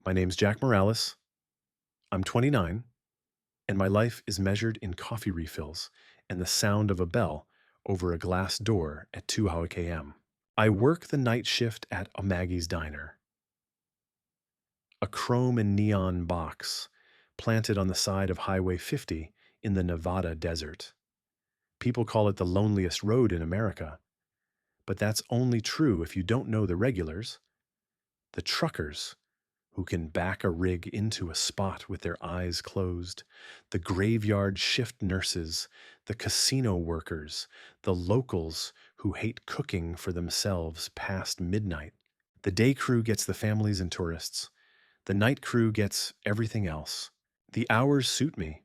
My name's Jack Morales. I'm 29, and my life is measured in coffee refills and the sound of a bell over a glass door at 2 a.m. I work the night shift at a Maggie's Diner, a chrome and neon box planted on the side of Highway 50 in the Nevada desert. People call it the loneliest road in America, but that's only true if you don't know the regulars, the truckers who can back a rig into a spot with their eyes closed, the graveyard shift nurses, the casino workers, the locals who hate cooking for themselves past midnight. The day crew gets the families and tourists. The night crew gets everything else. The hours suit me.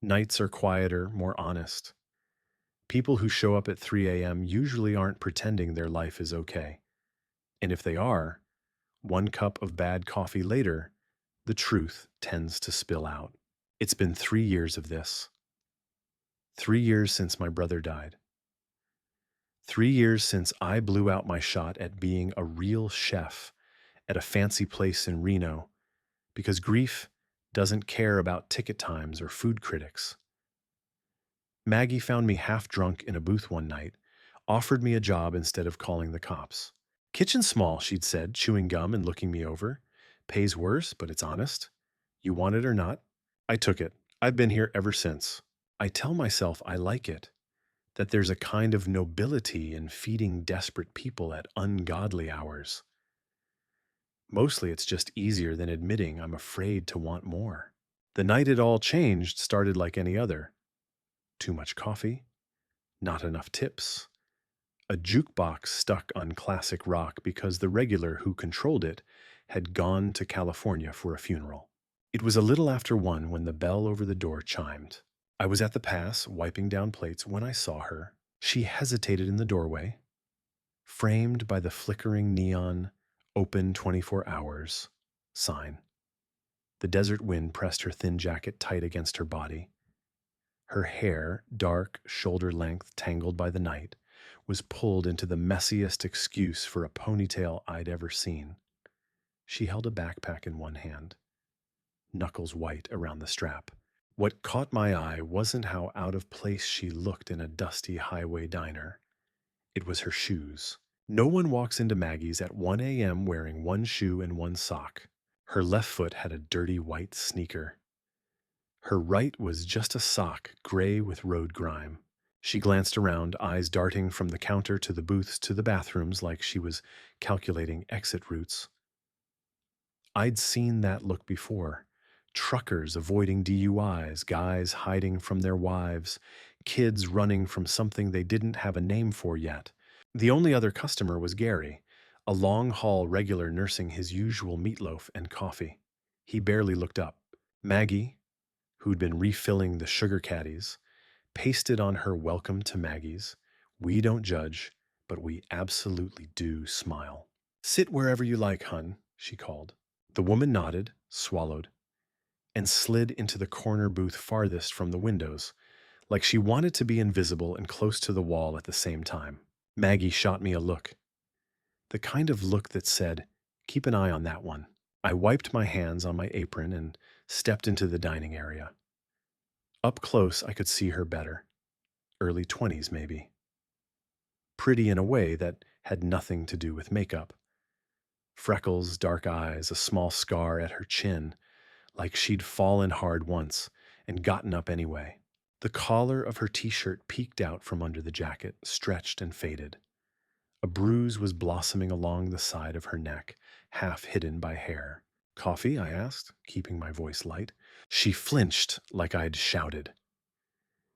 Nights are quieter, more honest. People who show up at 3 a.m. usually aren't pretending their life is okay. And if they are, one cup of bad coffee later, the truth tends to spill out. It's been 3 years of this. 3 years since my brother died. 3 years since I blew out my shot at being a real chef at a fancy place in Reno because grief doesn't care about ticket times or food critics. Maggie found me half drunk in a booth one night, offered me a job instead of calling the cops. Kitchen small, she'd said, chewing gum and looking me over. Pays worse, but it's honest. You want it or not? I took it. I've been here ever since. I tell myself I like it, that there's a kind of nobility in feeding desperate people at ungodly hours. Mostly it's just easier than admitting I'm afraid to want more. The night it all changed started like any other. Too much coffee, not enough tips, a jukebox stuck on classic rock because the regular who controlled it had gone to California for a funeral. It was a little after 1 when the bell over the door chimed. I was at the pass, wiping down plates, when I saw her. She hesitated in the doorway, framed by the flickering neon, open 24 hours sign. The desert wind pressed her thin jacket tight against her body. Her hair, dark, shoulder length, tangled by the night, was pulled into the messiest excuse for a ponytail I'd ever seen. She held a backpack in one hand, knuckles white around the strap. What caught my eye wasn't how out of place she looked in a dusty highway diner. It was her shoes. No one walks into Maggie's at 1 a.m. wearing one shoe and one sock. Her left foot had a dirty white sneaker. Her right was just a sock, gray with road grime. She glanced around, eyes darting from the counter to the booths to the bathrooms like she was calculating exit routes. I'd seen that look before. Truckers avoiding DUIs, guys hiding from their wives, kids running from something they didn't have a name for yet. The only other customer was Gary, a long-haul regular nursing his usual meatloaf and coffee. He barely looked up. Maggie, who'd been refilling the sugar caddies, pasted on her welcome to Maggie's. We don't judge, but we absolutely do smile. Sit wherever you like, hun, she called. The woman nodded, swallowed, and slid into the corner booth farthest from the windows, like she wanted to be invisible and close to the wall at the same time. Maggie shot me a look, the kind of look that said, keep an eye on that one. I wiped my hands on my apron and stepped into the dining area. Up close, I could see her better. Early 20s, maybe. Pretty in a way that had nothing to do with makeup. Freckles, dark eyes, a small scar at her chin, like she'd fallen hard once and gotten up anyway. The collar of her t-shirt peeked out from under the jacket, stretched and faded. A bruise was blossoming along the side of her neck, half hidden by hair. Coffee? I asked, keeping my voice light. She flinched like I'd shouted.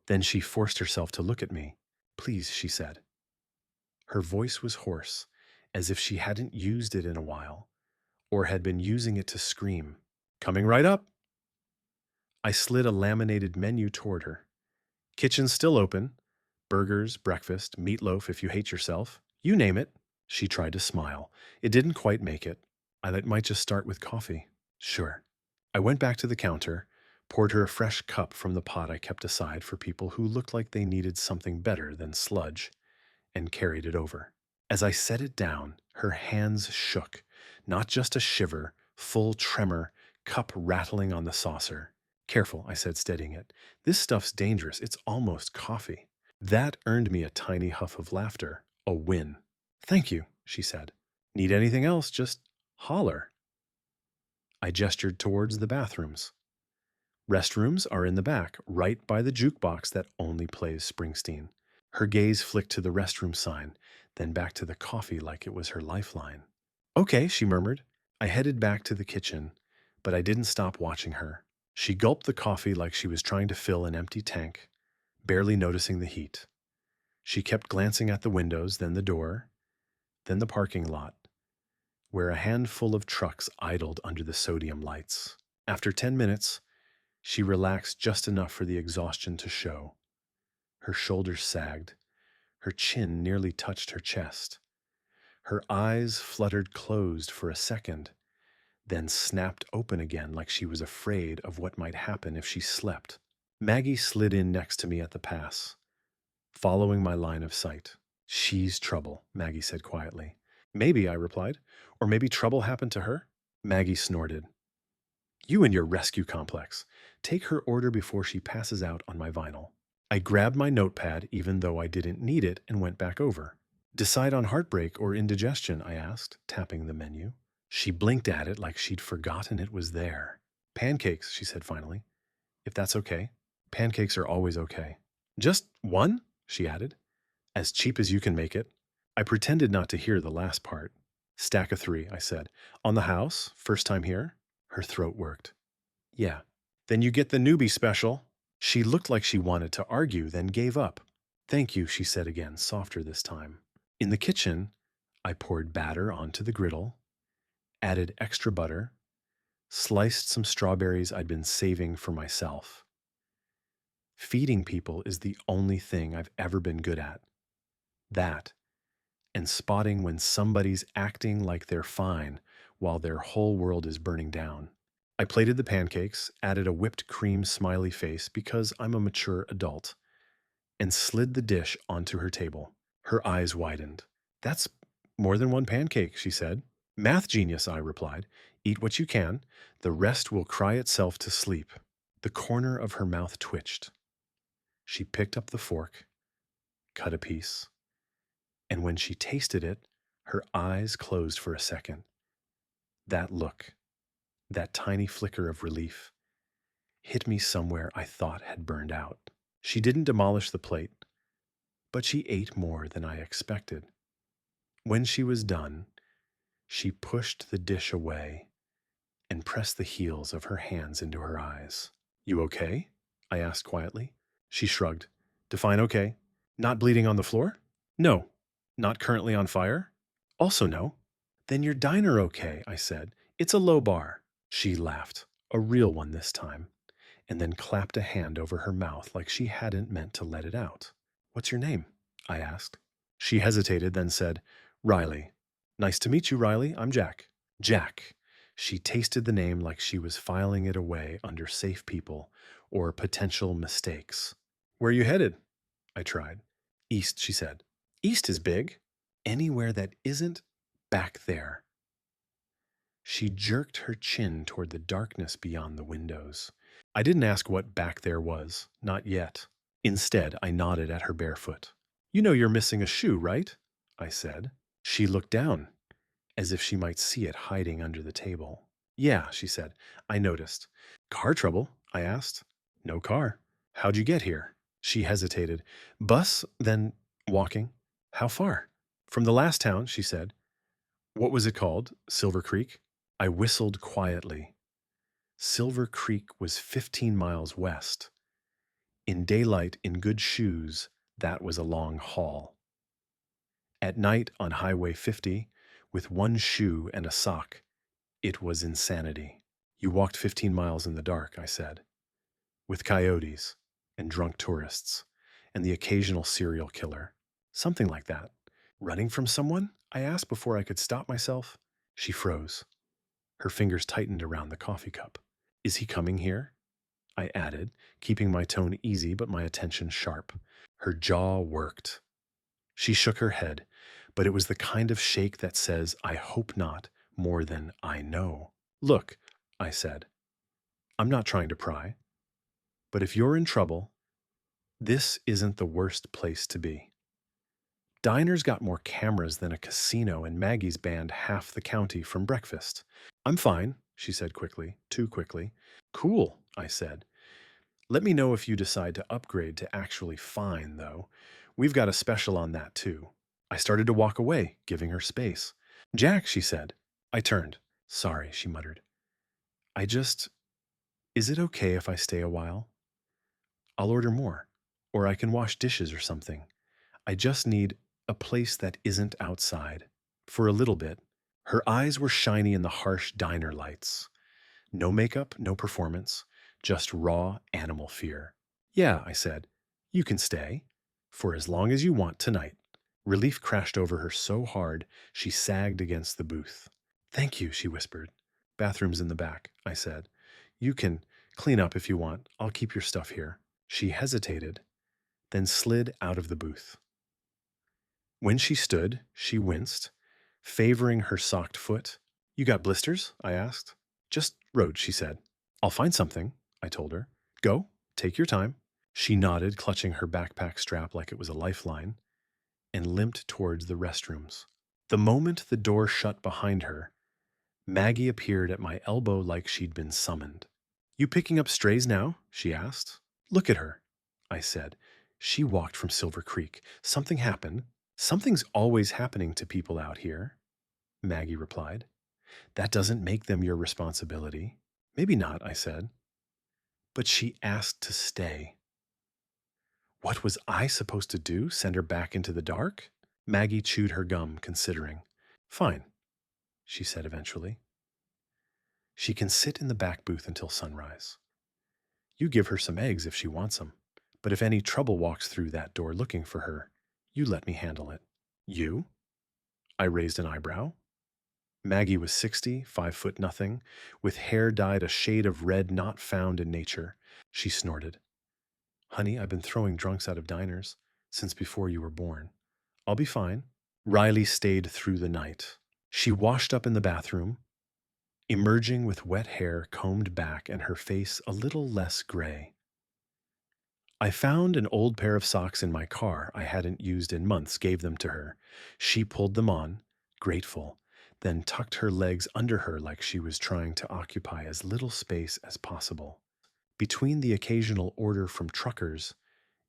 Then she forced herself to look at me. Please, she said. Her voice was hoarse, as if she hadn't used it in a while, or had been using it to scream. Coming right up. I slid a laminated menu toward her. Kitchen's still open. Burgers, breakfast, meatloaf if you hate yourself. You name it. She tried to smile. It didn't quite make it. I might just start with coffee. Sure. I went back to the counter, poured her a fresh cup from the pot I kept aside for people who looked like they needed something better than sludge, and carried it over. As I set it down, her hands shook, not just a shiver, full tremor, cup rattling on the saucer. Careful, I said, steadying it. This stuff's dangerous. It's almost coffee. That earned me a tiny huff of laughter. A win. Thank you, she said. Need anything else? Just holler. I gestured towards the bathrooms. Restrooms are in the back, right by the jukebox that only plays Springsteen. Her gaze flicked to the restroom sign, then back to the coffee like it was her lifeline. Okay, she murmured. I headed back to the kitchen, but I didn't stop watching her. She gulped the coffee like she was trying to fill an empty tank, barely noticing the heat. She kept glancing at the windows, then the door, then the parking lot, where a handful of trucks idled under the sodium lights. After 10 minutes, she relaxed just enough for the exhaustion to show. Her shoulders sagged. Her chin nearly touched her chest. Her eyes fluttered closed for a second, then snapped open again like she was afraid of what might happen if she slept. Maggie slid in next to me at the pass, following my line of sight. She's trouble, Maggie said quietly. Maybe, I replied. Or maybe trouble happened to her? Maggie snorted. You and your rescue complex. Take her order before she passes out on my vinyl. I grabbed my notepad even though I didn't need it and went back over. Decide on heartbreak or indigestion, I asked, tapping the menu. She blinked at it like she'd forgotten it was there. Pancakes, she said finally. If that's okay. Pancakes are always okay. Just one? She added. As cheap as you can make it. I pretended not to hear the last part. Stack of 3, I said. On the house? First time here? Her throat worked. Yeah. Then you get the newbie special. She looked like she wanted to argue, then gave up. Thank you, she said again, softer this time. In the kitchen, I poured batter onto the griddle, added extra butter, sliced some strawberries I'd been saving for myself. Feeding people is the only thing I've ever been good at. That, and spotting when somebody's acting like they're fine while their whole world is burning down. I plated the pancakes, added a whipped cream smiley face because I'm a mature adult, and slid the dish onto her table. Her eyes widened. That's more than one pancake, she said. Math genius, I replied. Eat what you can. The rest will cry itself to sleep. The corner of her mouth twitched. She picked up the fork, cut a piece, and when she tasted it, her eyes closed for a second. That look, that tiny flicker of relief, hit me somewhere I thought had burned out. She didn't demolish the plate, but she ate more than I expected. When she was done, she pushed the dish away and pressed the heels of her hands into her eyes. You okay? I asked quietly. She shrugged. Define okay. Not bleeding on the floor? No. Not currently on fire? Also no. Then your diner okay, I said. It's a low bar. She laughed, a real one this time, and then clapped a hand over her mouth like she hadn't meant to let it out. What's your name? I asked. She hesitated, then said, Riley. Nice to meet you, Riley. I'm Jack. Jack. She tasted the name like she was filing it away under safe people or potential mistakes. Where are you headed? I tried. East, she said. East is big. Anywhere that isn't back there. She jerked her chin toward the darkness beyond the windows. I didn't ask what back there was, not yet. Instead, I nodded at her barefoot. You know you're missing a shoe, right? I said. She looked down, as if she might see it hiding under the table. Yeah, she said. I noticed. Car trouble? I asked. No car. How'd you get here? She hesitated. Bus, then walking. How far? From the last town, she said. What was it called? Silver Creek? I whistled quietly. Silver Creek was 15 miles west. In daylight, in good shoes, that was a long haul. At night on Highway 50, with one shoe and a sock, it was insanity. You walked 15 miles in the dark, I said. With coyotes and drunk tourists and the occasional serial killer. Something like that. Running from someone? I asked before I could stop myself. She froze. Her fingers tightened around the coffee cup. Is he coming here? I added, keeping my tone easy but my attention sharp. Her jaw worked. She shook her head, but it was the kind of shake that says, I hope not, more than I know. Look, I said, I'm not trying to pry, but if you're in trouble, this isn't the worst place to be. Diner's got more cameras than a casino, and Maggie's banned half the county from breakfast. I'm fine, she said quickly, too quickly. Cool, I said. Let me know if you decide to upgrade to actually fine, though. We've got a special on that, too. I started to walk away, giving her space. Jack, she said. I turned. Sorry, she muttered. I just. Is it okay if I stay a while? I'll order more. Or I can wash dishes or something. I just need a place that isn't outside. For a little bit. Her eyes were shiny in the harsh diner lights. No makeup, no performance, just raw animal fear. Yeah, I said. You can stay. For as long as you want tonight. Relief crashed over her so hard she sagged against the booth. Thank you, she whispered. Bathroom's in the back, I said. You can clean up if you want. I'll keep your stuff here. She hesitated, then slid out of the booth. When she stood, she winced, favoring her socked foot. You got blisters? I asked. Just road, she said. I'll find something, I told her. Go, take your time. She nodded, clutching her backpack strap like it was a lifeline, and limped towards the restrooms. The moment the door shut behind her, Maggie appeared at my elbow like she'd been summoned. You picking up strays now? She asked. Look at her, I said. She walked from Silver Creek. Something happened. Something's always happening to people out here, Maggie replied. That doesn't make them your responsibility. Maybe not, I said. But she asked to stay. What was I supposed to do? Send her back into the dark? Maggie chewed her gum, considering. Fine, she said eventually. She can sit in the back booth until sunrise. You give her some eggs if she wants them. But if any trouble walks through that door looking for her, you let me handle it. You? I raised an eyebrow. Maggie was 60, 5 foot nothing, with hair dyed a shade of red not found in nature. She snorted. Honey, I've been throwing drunks out of diners since before you were born. I'll be fine. Riley stayed through the night. She washed up in the bathroom, emerging with wet hair combed back and her face a little less gray. I found an old pair of socks in my car I hadn't used in months, gave them to her. She pulled them on, grateful, then tucked her legs under her like she was trying to occupy as little space as possible. Between the occasional order from truckers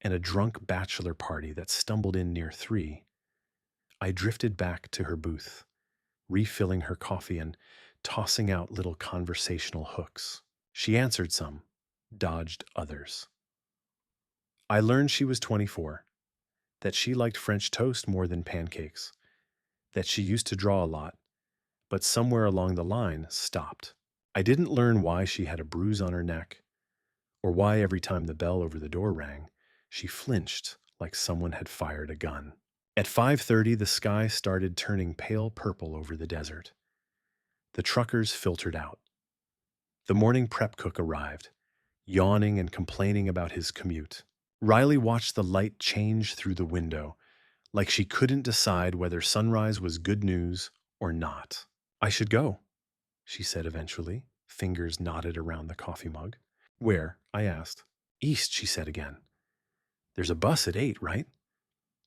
and a drunk bachelor party that stumbled in near 3, I drifted back to her booth, refilling her coffee and tossing out little conversational hooks. She answered some, dodged others. I learned she was 24, that she liked French toast more than pancakes, that she used to draw a lot, but somewhere along the line stopped. I didn't learn why she had a bruise on her neck, or why every time the bell over the door rang, she flinched like someone had fired a gun. At 5:30, the sky started turning pale purple over the desert. The truckers filtered out. The morning prep cook arrived, yawning and complaining about his commute. Riley watched the light change through the window, like she couldn't decide whether sunrise was good news or not. I should go, she said eventually, fingers knotted around the coffee mug. Where? I asked. East, she said again. There's a bus at 8, right?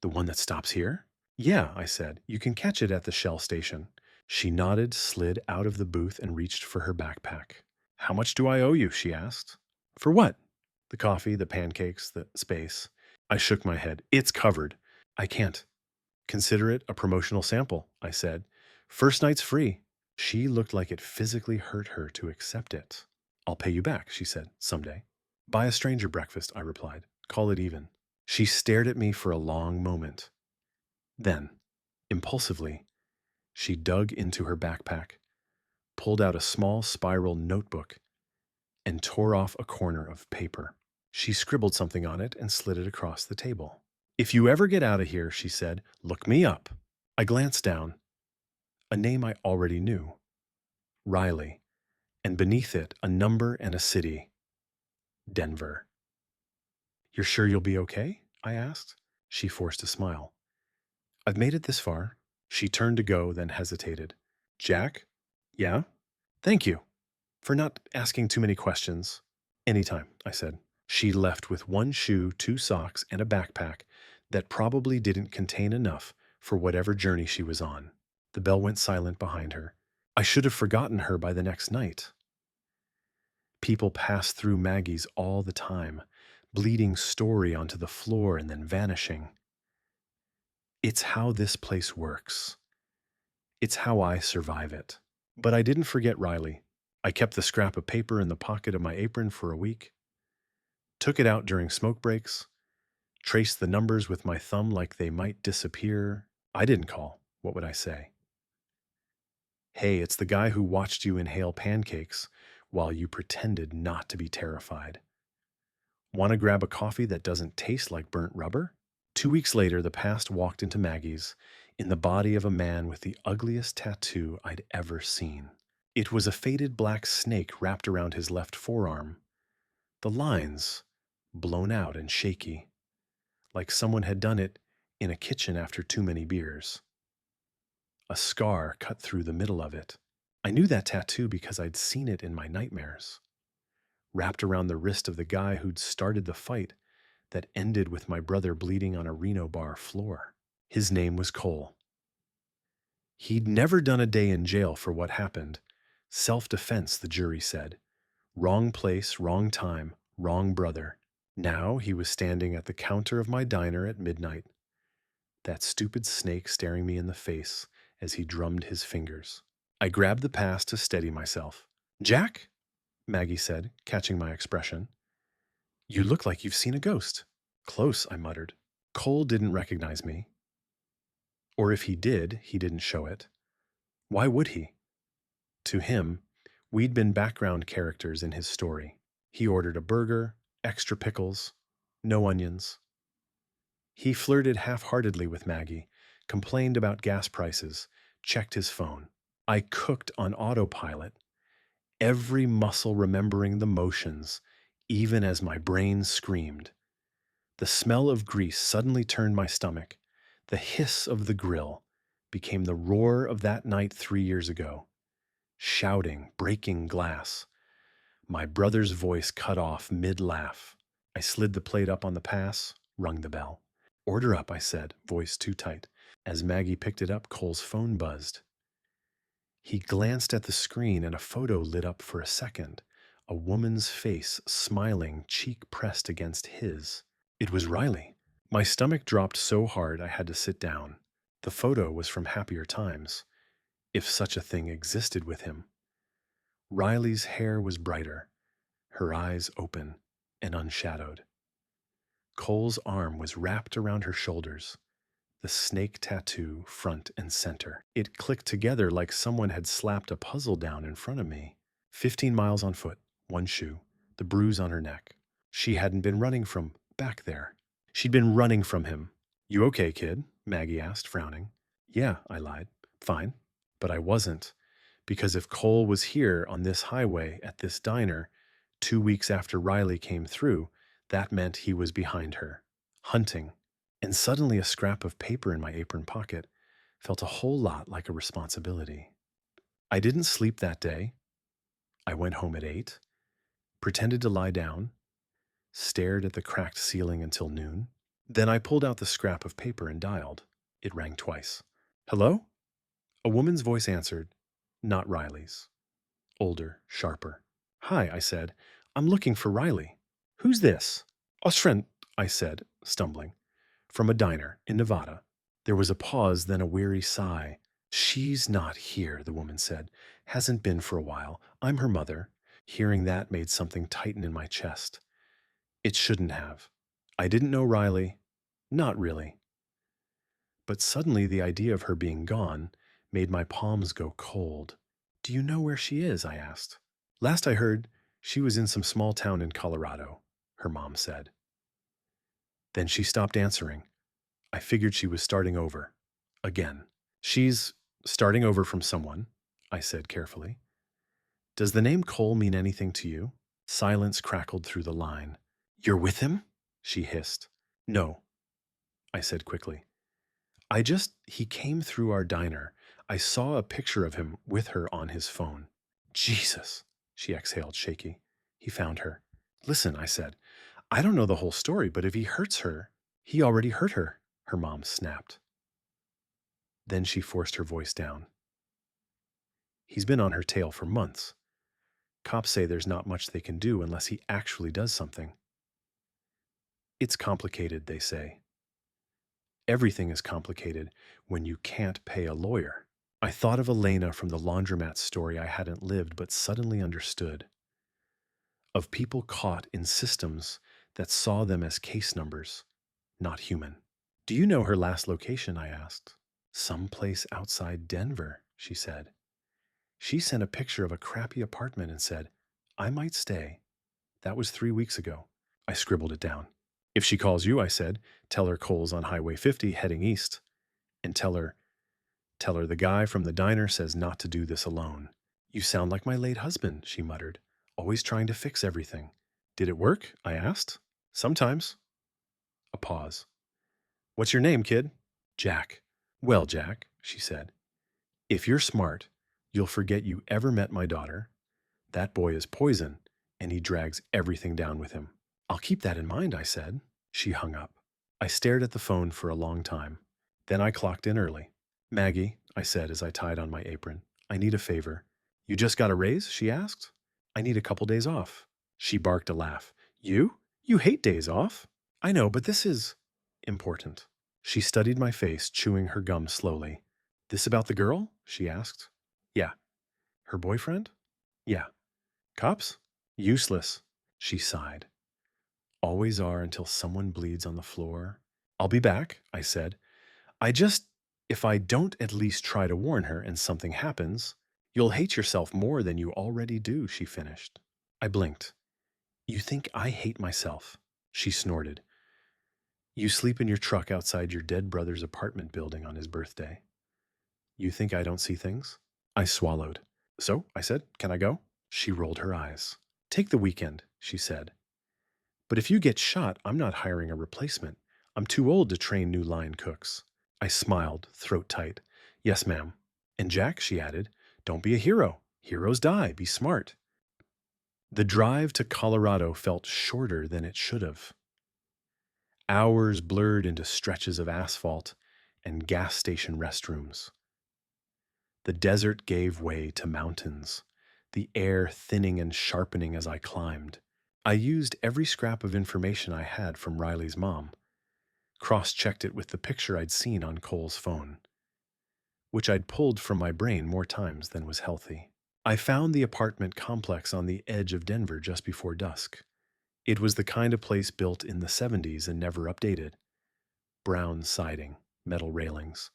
The one that stops here? Yeah, I said. You can catch it at the Shell station. She nodded, slid out of the booth, and reached for her backpack. How much do I owe you? She asked. For what? The coffee, the pancakes, the space. I shook my head. It's covered. I can't. Consider it a promotional sample, I said. First night's free. She looked like it physically hurt her to accept it. I'll pay you back, she said, someday. Buy a stranger breakfast, I replied. Call it even. She stared at me for a long moment. Then, impulsively, she dug into her backpack, pulled out a small spiral notebook, and tore off a corner of paper. She scribbled something on it and slid it across the table. If you ever get out of here, she said, look me up. I glanced down. A name I already knew. Riley. And beneath it, a number and a city. Denver. You're sure you'll be okay? I asked. She forced a smile. I've made it this far. She turned to go, then hesitated. Jack? Yeah? Thank you. For not asking too many questions. Anytime, I said. She left with one shoe, two socks, and a backpack that probably didn't contain enough for whatever journey she was on. The bell went silent behind her. I should have forgotten her by the next night. People passed through Maggie's all the time, bleeding story onto the floor and then vanishing. It's how this place works. It's how I survive it. But I didn't forget Riley. I kept the scrap of paper in the pocket of my apron for a week, took it out during smoke breaks, traced the numbers with my thumb like they might disappear. I didn't call. What would I say? Hey, it's the guy who watched you inhale pancakes while you pretended not to be terrified. Want to grab a coffee that doesn't taste like burnt rubber? 2 weeks later, the past walked into Maggie's in the body of a man with the ugliest tattoo I'd ever seen. It was a faded black snake wrapped around his left forearm, the lines blown out and shaky, like someone had done it in a kitchen after too many beers. A scar cut through the middle of it. I knew that tattoo because I'd seen it in my nightmares, wrapped around the wrist of the guy who'd started the fight that ended with my brother bleeding on a Reno bar floor. His name was Cole. He'd never done a day in jail for what happened. Self-defense, the jury said. Wrong place, wrong time, wrong brother. Now he was standing at the counter of my diner at midnight, that stupid snake staring me in the face as he drummed his fingers. I grabbed the pass to steady myself. Jack? Maggie said, catching my expression. You look like you've seen a ghost. Close, I muttered. Cole didn't recognize me. Or if he did, he didn't show it. Why would he? To him, we'd been background characters in his story. He ordered a burger, extra pickles, no onions. He flirted half-heartedly with Maggie, complained about gas prices, checked his phone. I cooked on autopilot, every muscle remembering the motions, even as my brain screamed. The smell of grease suddenly turned my stomach. The hiss of the grill became the roar of that night 3 years ago. Shouting, breaking glass. My brother's voice cut off mid-laugh. I slid the plate up on the pass, rung the bell. Order up, I said, voice too tight. As Maggie picked it up, Cole's phone buzzed. He glanced at the screen and a photo lit up for a second. A woman's face, smiling, cheek pressed against his. It was Riley. My stomach dropped so hard I had to sit down. The photo was from happier times, if such a thing existed with him. Riley's hair was brighter, her eyes open and unshadowed. Cole's arm was wrapped around her shoulders, the snake tattoo front and center. It clicked together like someone had slapped a puzzle down in front of me. 15 miles on foot, one shoe, the bruise on her neck. She hadn't been running from back there. She'd been running from him. You okay, kid? Maggie asked, frowning. Yeah, I lied. Fine. But I wasn't. Because if Cole was here on this highway at this diner 2 weeks after Riley came through, that meant he was behind her, hunting. And suddenly a scrap of paper in my apron pocket felt a whole lot like a responsibility. I didn't sleep that day. I went home at 8, pretended to lie down, stared at the cracked ceiling until noon. Then I pulled out the scrap of paper and dialed. It rang twice. Hello? A woman's voice answered, not Riley's. Older, sharper. Hi, I said. I'm looking for Riley. Who's this? Ostren, I said, stumbling. From a diner in Nevada. There was a pause, then a weary sigh. She's not here, the woman said. Hasn't been for a while. I'm her mother. Hearing that made something tighten in my chest. It shouldn't have. I didn't know Riley. Not really. But suddenly the idea of her being gone made my palms go cold. Do you know where she is? I asked. Last I heard, she was in some small town in Colorado, her mom said. Then she stopped answering. I figured she was starting over. Again. She's starting over from someone, I said carefully. Does the name Cole mean anything to you? Silence crackled through the line. You're with him? She hissed. No, I said quickly. He came through our diner. I saw a picture of him with her on his phone. Jesus. She exhaled, shaky. He found her. Listen, I said. I don't know the whole story, but if he hurts her, he already hurt her, her mom snapped. Then she forced her voice down. He's been on her tail for months. Cops say there's not much they can do unless he actually does something. It's complicated, they say. Everything is complicated when you can't pay a lawyer. I thought of Elena from the laundromat story I hadn't lived but suddenly understood. Of people caught in systems that saw them as case numbers, not human. Do you know her last location? I asked. Someplace outside Denver, she said. She sent a picture of a crappy apartment and said, I might stay. That was 3 weeks ago. I scribbled it down. If she calls you, I said, tell her Cole's on Highway 50 heading east. And tell her the guy from the diner says not to do this alone. You sound like my late husband, she muttered, always trying to fix everything. Did it work? I asked. Sometimes. A pause. What's your name, kid? Jack. Well, Jack, she said, if you're smart, you'll forget you ever met my daughter. That boy is poison, and he drags everything down with him. I'll keep that in mind, I said. She hung up. I stared at the phone for a long time. Then I clocked in early. Maggie, I said as I tied on my apron, I need a favor. You just got a raise? She asked. I need a couple days off. She barked a laugh. You? You hate days off. I know, but this is important. She studied my face, chewing her gum slowly. This about the girl? She asked. Yeah. Her boyfriend? Yeah. Cops? Useless. She sighed. Always are until someone bleeds on the floor. I'll be back, I said. If I don't at least try to warn her and something happens, you'll hate yourself more than you already do, she finished. I blinked. You think I hate myself? She snorted. You sleep in your truck outside your dead brother's apartment building on his birthday. You think I don't see things? I swallowed. So, I said, can I go? She rolled her eyes. Take the weekend, she said. But if you get shot, I'm not hiring a replacement. I'm too old to train new line cooks. I smiled, throat tight. Yes, ma'am. And Jack, she added, don't be a hero. Heroes die. Be smart. The drive to Colorado felt shorter than it should have. Hours blurred into stretches of asphalt and gas station restrooms. The desert gave way to mountains, the air thinning and sharpening as I climbed. I used every scrap of information I had from Riley's mom, cross-checked it with the picture I'd seen on Cole's phone, which I'd pulled from my brain more times than was healthy. I found the apartment complex on the edge of Denver just before dusk. It was the kind of place built in the 70s and never updated. Brown siding, metal railings,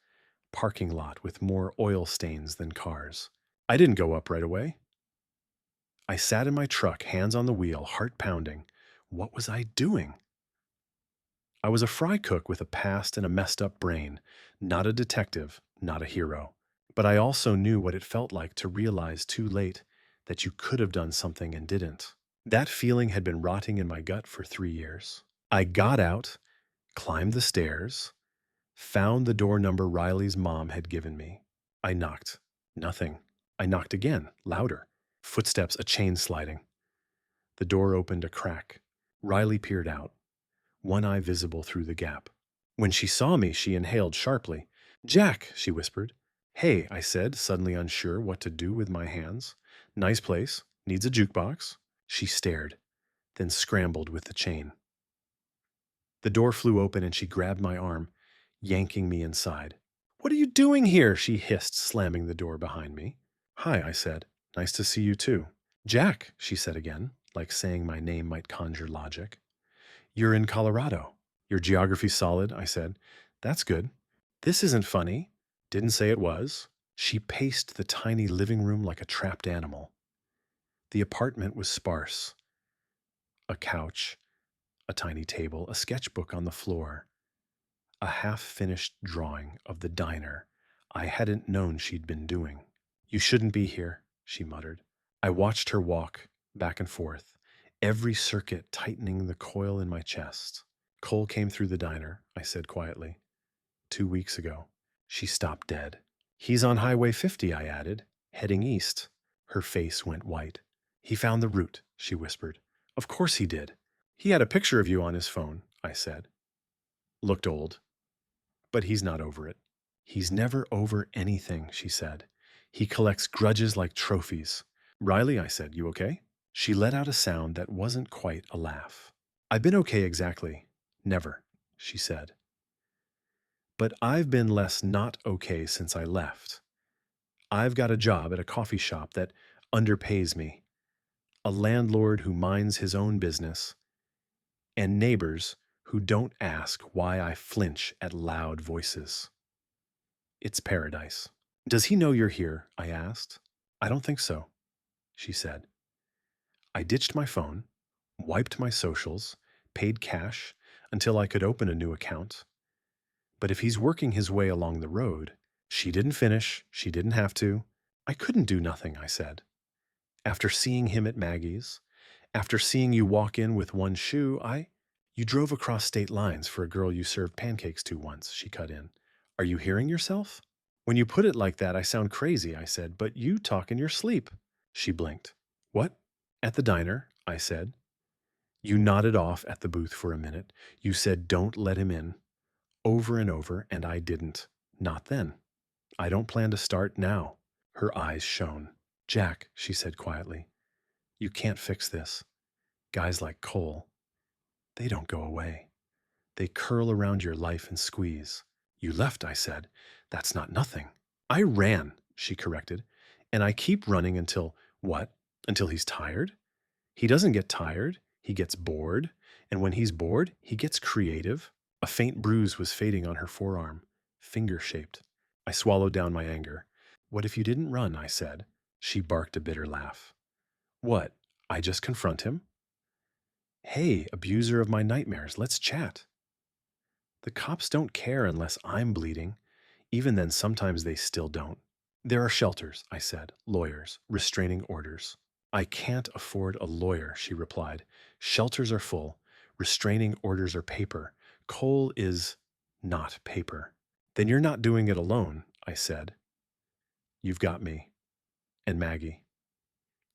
parking lot with more oil stains than cars. I didn't go up right away. I sat in my truck, hands on the wheel, heart pounding. What was I doing? I was a fry cook with a past and a messed up brain, not a detective, not a hero. But I also knew what it felt like to realize too late that you could have done something and didn't. That feeling had been rotting in my gut for 3 years. I got out, climbed the stairs, found the door number Riley's mom had given me. I knocked. Nothing. I knocked again, louder. Footsteps, a chain sliding. The door opened a crack. Riley peered out, one eye visible through the gap. When she saw me, she inhaled sharply. Jack, she whispered. Hey, I said, suddenly unsure what to do with my hands. Nice place. Needs a jukebox. She stared, then scrambled with the chain. The door flew open and she grabbed my arm, yanking me inside. What are you doing here? She hissed, slamming the door behind me. Hi, I said. Nice to see you too. Jack, she said again, like saying my name might conjure logic. You're in Colorado. Your geography's solid, I said. That's good. This isn't funny. Didn't say it was. She paced the tiny living room like a trapped animal. The apartment was sparse. A couch, a tiny table, a sketchbook on the floor, a half-finished drawing of the diner I hadn't known she'd been doing. You shouldn't be here, she muttered. I watched her walk back and forth, every circuit tightening the coil in my chest. Cole came through the diner, I said quietly. 2 weeks ago. She stopped dead. He's on Highway 50, I added, heading east. Her face went white. He found the route, she whispered. Of course he did. He had a picture of you on his phone, I said. Looked old, but he's not over it. He's never over anything, she said. He collects grudges like trophies. Riley, I said, you okay? She let out a sound that wasn't quite a laugh. I've been okay exactly. Never, she said. But I've been less not okay since I left. I've got a job at a coffee shop that underpays me, a landlord who minds his own business, and neighbors who don't ask why I flinch at loud voices. It's paradise. Does he know you're here? I asked. I don't think so, she said. I ditched my phone, wiped my socials, paid cash until I could open a new account. But if he's working his way along the road, she didn't finish, she didn't have to. I couldn't do nothing, I said. After seeing him at Maggie's, after seeing you walk in with one shoe, You drove across state lines for a girl you served pancakes to once, she cut in. Are you hearing yourself? When you put it like that, I sound crazy, I said, but you talk in your sleep. She blinked. What? At the diner, I said. You nodded off at the booth for a minute. You said, don't let him in. Over and over, and I didn't. Not then. I don't plan to start now. Her eyes shone. Jack, she said quietly, you can't fix this. Guys like Cole, they don't go away. They curl around your life and squeeze. You left, I said. That's not nothing. I ran, she corrected, and I keep running until, what? Until he's tired? He doesn't get tired. He gets bored. And when he's bored, he gets creative. A faint bruise was fading on her forearm, finger-shaped. I swallowed down my anger. What if you didn't run, I said. She barked a bitter laugh. What? I just confront him? Hey, abuser of my nightmares, let's chat. The cops don't care unless I'm bleeding. Even then, sometimes they still don't. There are shelters, I said, lawyers, restraining orders. I can't afford a lawyer, she replied. Shelters are full. Restraining orders are paper. Coal is not paper. Then you're not doing it alone, I said. You've got me. And Maggie.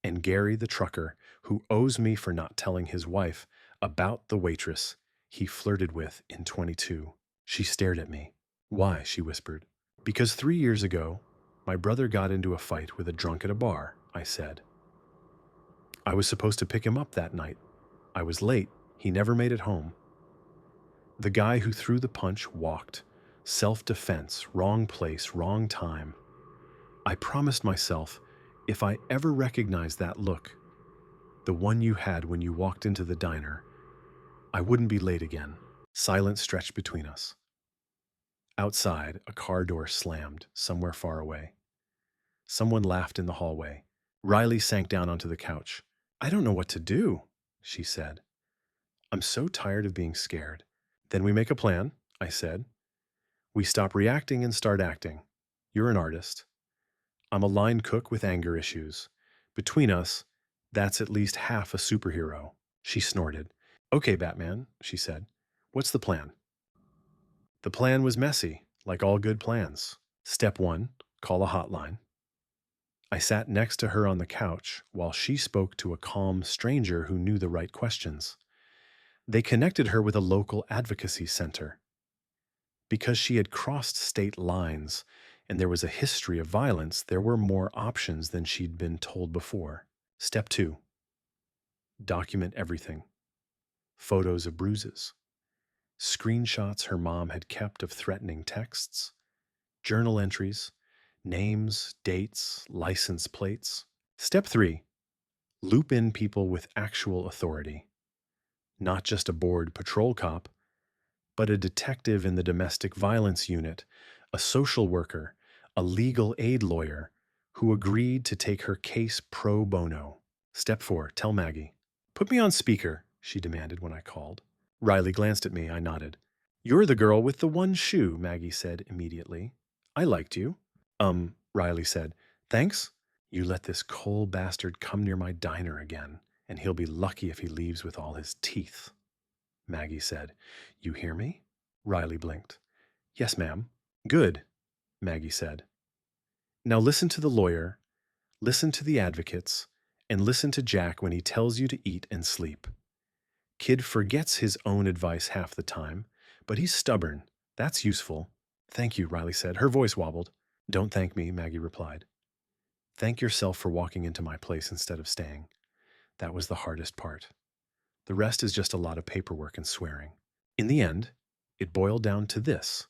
And Gary the trucker, who owes me for not telling his wife about the waitress he flirted with in 22. She stared at me. Why? She whispered. Because 3 years ago, my brother got into a fight with a drunk at a bar, I said. I was supposed to pick him up that night. I was late. He never made it home. The guy who threw the punch walked. Self-defense, wrong place, wrong time. I promised myself, if I ever recognized that look, the one you had when you walked into the diner, I wouldn't be late again. Silence stretched between us. Outside, a car door slammed, somewhere far away. Someone laughed in the hallway. Riley sank down onto the couch. I don't know what to do, she said. I'm so tired of being scared. Then we make a plan, I said. We stop reacting and start acting. You're an artist. I'm a line cook with anger issues. Between us, that's at least half a superhero. She snorted. Okay, Batman, she said. What's the plan? The plan was messy, like all good plans. Step 1, call a hotline. I sat next to her on the couch while she spoke to a calm stranger who knew the right questions. They connected her with a local advocacy center. Because she had crossed state lines and there was a history of violence, there were more options than she'd been told before. Step 2, document everything. Photos of bruises. Screenshots her mom had kept of threatening texts. Journal entries. Names, dates, license plates. Step 3, loop in people with actual authority. Not just a bored patrol cop, but a detective in the domestic violence unit, a social worker, a legal aid lawyer who agreed to take her case pro bono. Step 4, tell Maggie. Put me on speaker, she demanded when I called. Riley glanced at me. I nodded. You're the girl with the one shoe, Maggie said immediately. I liked you. Riley said. Thanks. You let this Cole bastard come near my diner again, and he'll be lucky if he leaves with all his teeth. Maggie said. You hear me? Riley blinked. Yes, ma'am. Good, Maggie said. Now listen to the lawyer, listen to the advocates, And listen to Jack when he tells you to eat and sleep. Kid forgets his own advice half the time, but he's stubborn. That's useful. Thank you, Riley said. Her voice wobbled. Don't thank me, Maggie replied. Thank yourself for walking into my place instead of staying. That was the hardest part. The rest is just a lot of paperwork and swearing. In the end, it boiled down to this.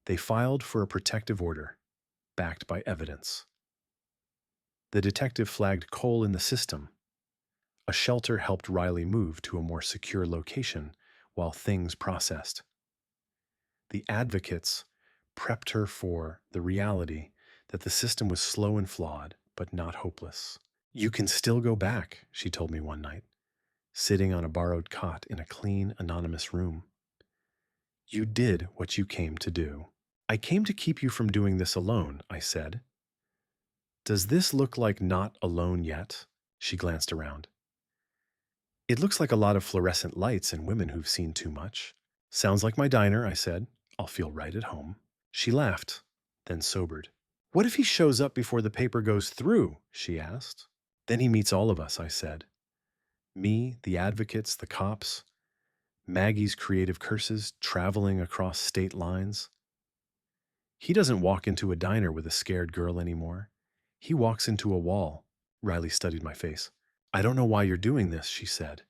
They filed for a protective order, backed by evidence. The detective flagged Cole in the system. A shelter helped Riley move to a more secure location while things processed. The advocates prepped her for the reality that the system was slow and flawed, but not hopeless. You can still go back, she told me one night, sitting on a borrowed cot in a clean, anonymous room. You did what you came to do. I came to keep you from doing this alone, I said. Does this look like not alone yet? She glanced around. It looks like a lot of fluorescent lights and women who've seen too much. Sounds like my diner, I said. I'll feel right at home. She laughed, then sobered. What if he shows up before the paper goes through? She asked. Then he meets all of us, I said. Me, the advocates, the cops, Maggie's creative curses traveling across state lines. He doesn't walk into a diner with a scared girl anymore. He walks into a wall. Riley studied my face. I don't know why you're doing this, she said,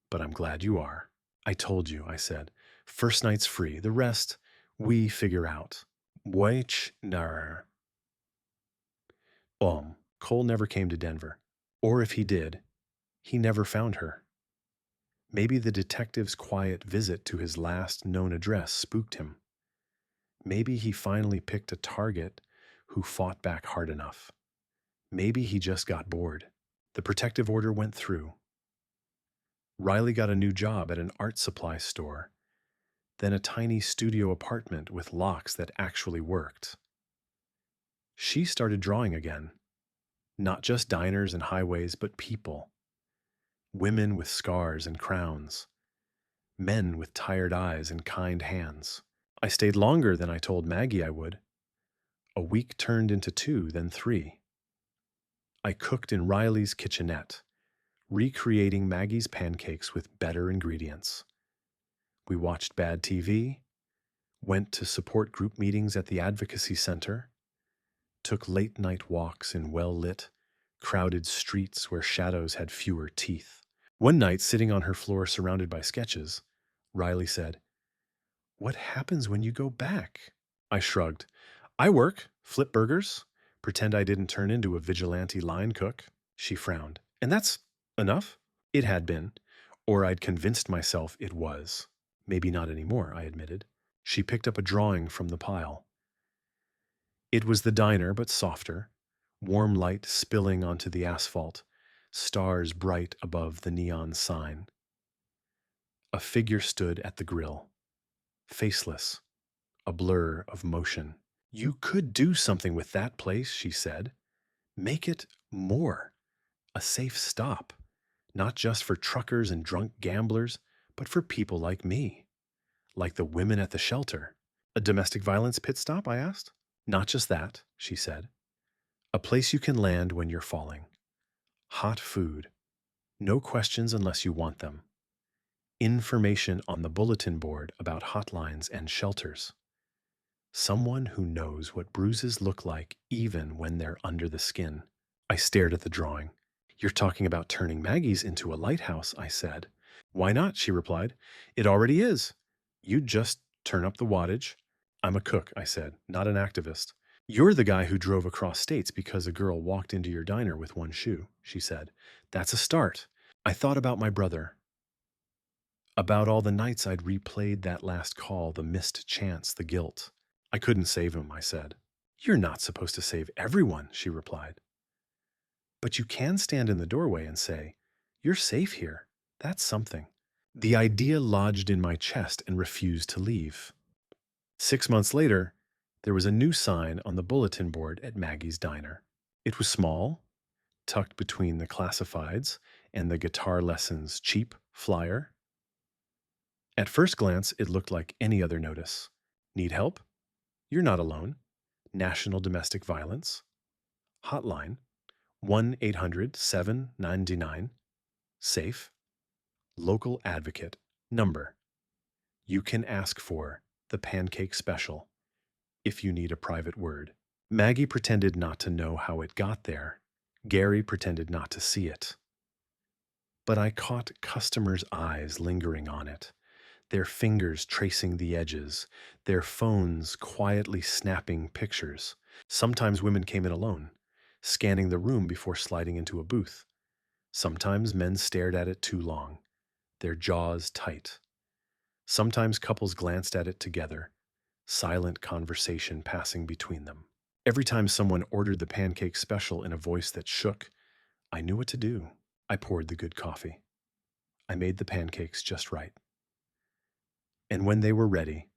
but I'm glad you are. I told you, I said. First night's free. The rest, we figure out. Which nar. Cole never came to Denver. Or if he did, he never found her. Maybe the detective's quiet visit to his last known address spooked him. Maybe he finally picked a target who fought back hard enough. Maybe he just got bored. The protective order went through. Riley got a new job at an art supply store, then a tiny studio apartment with locks that actually worked. She started drawing again. Not just diners and highways, but people. Women with scars and crowns. Men with tired eyes and kind hands. I stayed longer than I told Maggie I would. A week turned into 2, then 3. I cooked in Riley's kitchenette, recreating Maggie's pancakes with better ingredients. We watched bad TV, went to support group meetings at the advocacy center, took late-night walks in well-lit, crowded streets where shadows had fewer teeth. One night, sitting on her floor surrounded by sketches, Riley said, "What happens when you go back?" I shrugged. "I work, flip burgers, pretend I didn't turn into a vigilante line cook." She frowned. "And that's enough?" It had been, or I'd convinced myself it was. Maybe not anymore, I admitted. She picked up a drawing from the pile. It was the diner, but softer, warm light spilling onto the asphalt, stars bright above the neon sign. A figure stood at the grill, faceless, a blur of motion. "You could do something with that place," she said. "Make it more. A safe stop. Not just for truckers and drunk gamblers, but for people like me. Like the women at the shelter." "A domestic violence pit stop?" I asked. "Not just that," she said. "A place you can land when you're falling. Hot food. No questions unless you want them. Information on the bulletin board about hotlines and shelters. Someone who knows what bruises look like even when they're under the skin." I stared at the drawing. "You're talking about turning Maggie's into a lighthouse," I said. "Why not?" she replied. "It already is. You'd just turn up the wattage." "I'm a cook," I said, "not an activist." "You're the guy who drove across states because a girl walked into your diner with one shoe," she said. "That's a start." I thought about my brother. About all the nights I'd replayed that last call, the missed chance, the guilt. "I couldn't save him," I said. "You're not supposed to save everyone," she replied. "But you can stand in the doorway and say, 'You're safe here.' That's something." The idea lodged in my chest and refused to leave. 6 months later, there was a new sign on the bulletin board at Maggie's diner. It was small, tucked between the classifieds and the guitar lessons cheap flyer. At first glance, it looked like any other notice. "Need help? You're not alone. National Domestic Violence. Hotline. 1-800-799 SAFE. Local advocate. Number. You can ask for the pancake special if you need a private word. Maggie pretended not to know how it got there. Gary pretended not to see it. But I caught customers' eyes lingering on it, their fingers tracing the edges, their phones quietly snapping pictures. Sometimes women came in alone, scanning the room before sliding into a booth. Sometimes men stared at it too long, their jaws tight. Sometimes couples glanced at it together, silent conversation passing between them. Every time someone ordered the pancake special in a voice that shook, I knew what to do. I poured the good coffee. I made the pancakes just right. And when they were ready,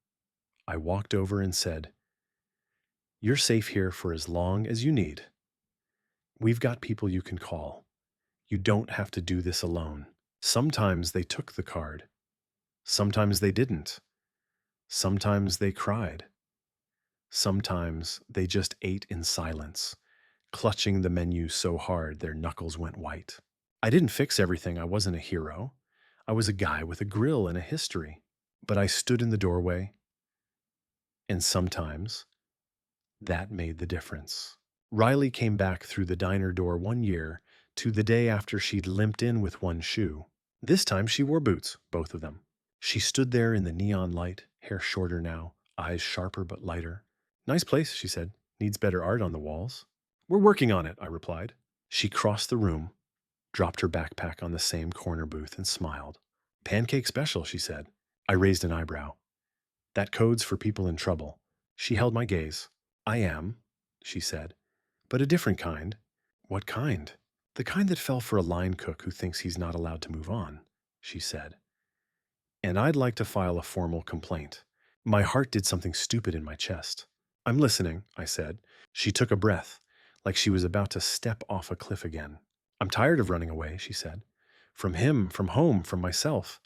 I walked over and said, "You're safe here for as long as you need. We've got people you can call. You don't have to do this alone." Sometimes they took the card. Sometimes they didn't. Sometimes they cried. Sometimes they just ate in silence, clutching the menu so hard their knuckles went white. I didn't fix everything. I wasn't a hero. I was a guy with a grill and a history. But I stood in the doorway, and sometimes that made the difference. Riley came back through the diner door one year to the day after she'd limped in with one shoe. This time she wore boots, both of them. She stood there in the neon light, hair shorter now, eyes sharper but lighter. "Nice place," she said. "Needs better art on the walls." "We're working on it," I replied. She crossed the room, dropped her backpack on the same corner booth, and smiled. "Pancake special," she said. I raised an eyebrow. "That code's for people in trouble." She held my gaze. "I am," she said, "but a different kind." "What kind?" "The kind that fell for a line cook who thinks he's not allowed to move on," she said. "And I'd like to file a formal complaint." My heart did something stupid in my chest. "I'm listening," I said. She took a breath, like she was about to step off a cliff again. "I'm tired of running away," she said. "From him, from home, from myself.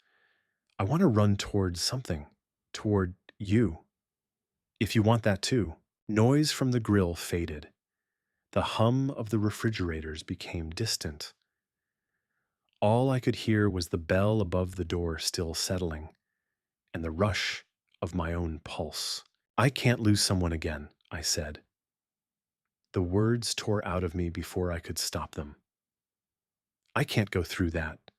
I want to run toward something, toward you. If you want that too." Noise from the grill faded. The hum of the refrigerators became distant. All I could hear was the bell above the door still settling, and the rush of my own pulse. "I can't lose someone again," I said. The words tore out of me before I could stop them. "I can't go through that.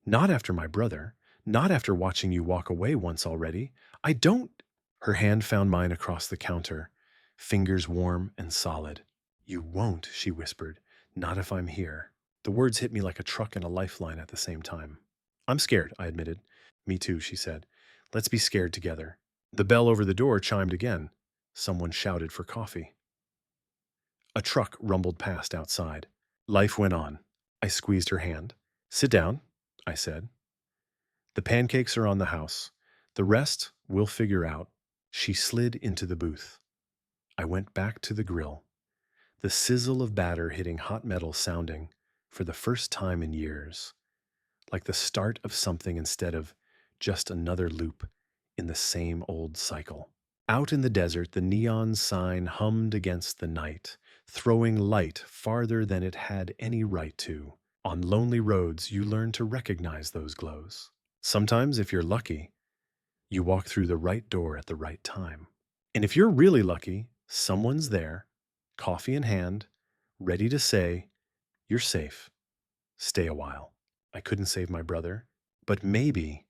Not after my brother. Not after watching you walk away once already. I don't." Her hand found mine across the counter, fingers warm and solid. "You won't," she whispered. "Not if I'm here." The words hit me like a truck and a lifeline at the same time. "I'm scared," I admitted. "Me too," she said. "Let's be scared together." The bell over the door chimed again. Someone shouted for coffee. A truck rumbled past outside. Life went on. I squeezed her hand. "Sit down," I said. "The pancakes are on the house. The rest we'll figure out." She slid into the booth. I went back to the grill. The sizzle of batter hitting hot metal sounding, for the first time in years, like the start of something instead of just another loop in the same old cycle. Out in the desert, the neon sign hummed against the night, throwing light farther than it had any right to. On lonely roads, you learn to recognize those glows. Sometimes, if you're lucky, you walk through the right door at the right time. And if you're really lucky, someone's there, coffee in hand, ready to say, "You're safe. Stay a while." I couldn't save my brother, but maybe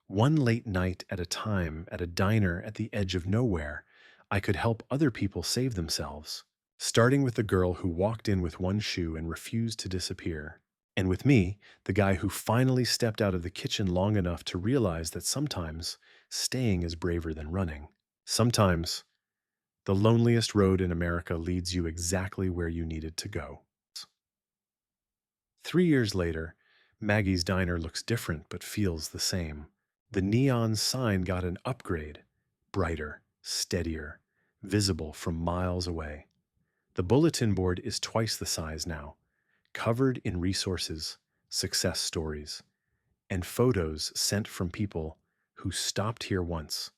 one late night at a time at a diner at the edge of nowhere, I could help other people save themselves, starting with the girl who walked in with one shoe and refused to disappear, and with me, the guy who finally stepped out of the kitchen long enough to realize that sometimes staying is braver than running. Sometimes the loneliest road in America leads you exactly where you needed to go. 3 years later, Maggie's diner looks different but feels the same. The neon sign got an upgrade, brighter, steadier, visible from miles away. The bulletin board is twice the size now, covered in resources, success stories, and photos sent from people who stopped here once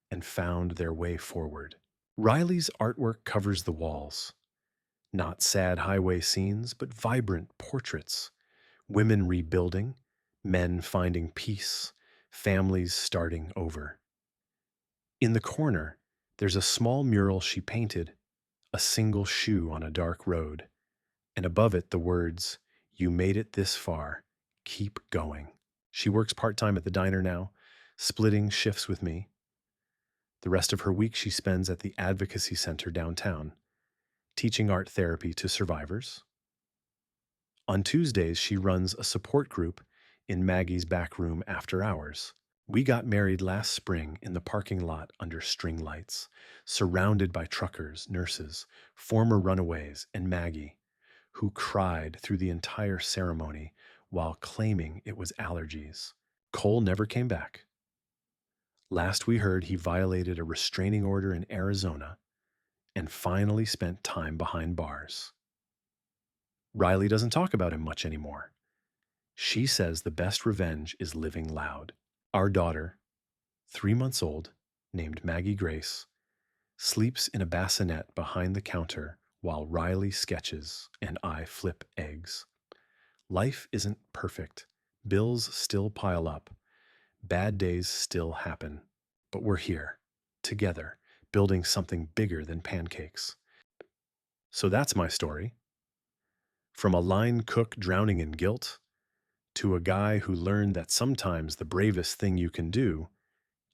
and found their way forward. Riley's artwork covers the walls. Not sad highway scenes, but vibrant portraits. Women rebuilding, men finding peace, families starting over. In the corner, there's a small mural she painted, a single shoe on a dark road, and above it the words, "You made it this far. Keep going." She works part-time at the diner now, splitting shifts with me. The rest of her week she spends at the Advocacy Center downtown, teaching art therapy to survivors. On Tuesdays, she runs a support group in Maggie's back room after hours. We got married last spring in the parking lot under string lights, surrounded by truckers, nurses, former runaways, and Maggie, who cried through the entire ceremony while claiming it was allergies. Cole never came back. Last we heard, he violated a restraining order in Arizona and finally spent time behind bars. Riley doesn't talk about him much anymore. She says the best revenge is living loud. Our daughter, 3 months old, named Maggie Grace, sleeps in a bassinet behind the counter while Riley sketches and I flip eggs. Life isn't perfect. Bills still pile up. Bad days still happen. But we're here, together, building something bigger than pancakes. So that's my story. From a line cook drowning in guilt to a guy who learned that sometimes the bravest thing you can do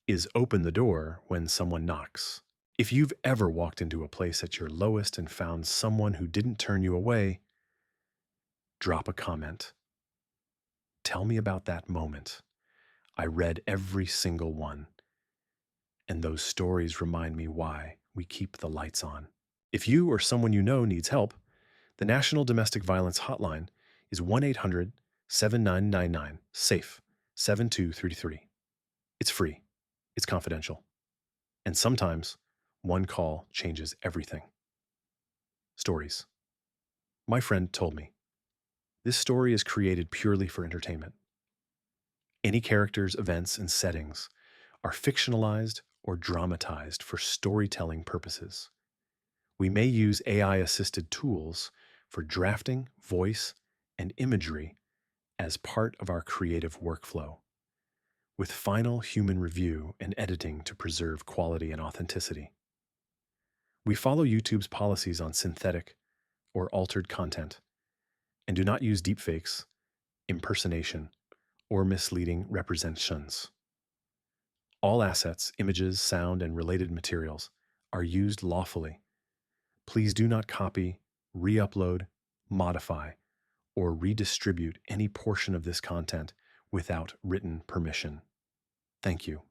is open the door when someone knocks. If you've ever walked into a place at your lowest and found someone who didn't turn you away, drop a comment. Tell me about that moment. I read every single one, and those stories remind me why we keep the lights on. If you or someone you know needs help, the National Domestic Violence Hotline is 1-800-7999, SAFE, 7233. It's free. It's confidential. And sometimes one call changes everything. Stories. My friend told me, this story is created purely for entertainment. Any characters, events, and settings are fictionalized or dramatized for storytelling purposes. We may use AI-assisted tools for drafting, voice, and imagery as part of our creative workflow, with final human review and editing to preserve quality and authenticity. We follow YouTube's policies on synthetic or altered content and do not use deepfakes, impersonation, or misleading representations. All assets, images, sound, and related materials are used lawfully. Please do not copy, re-upload, modify, or redistribute any portion of this content without written permission. Thank you.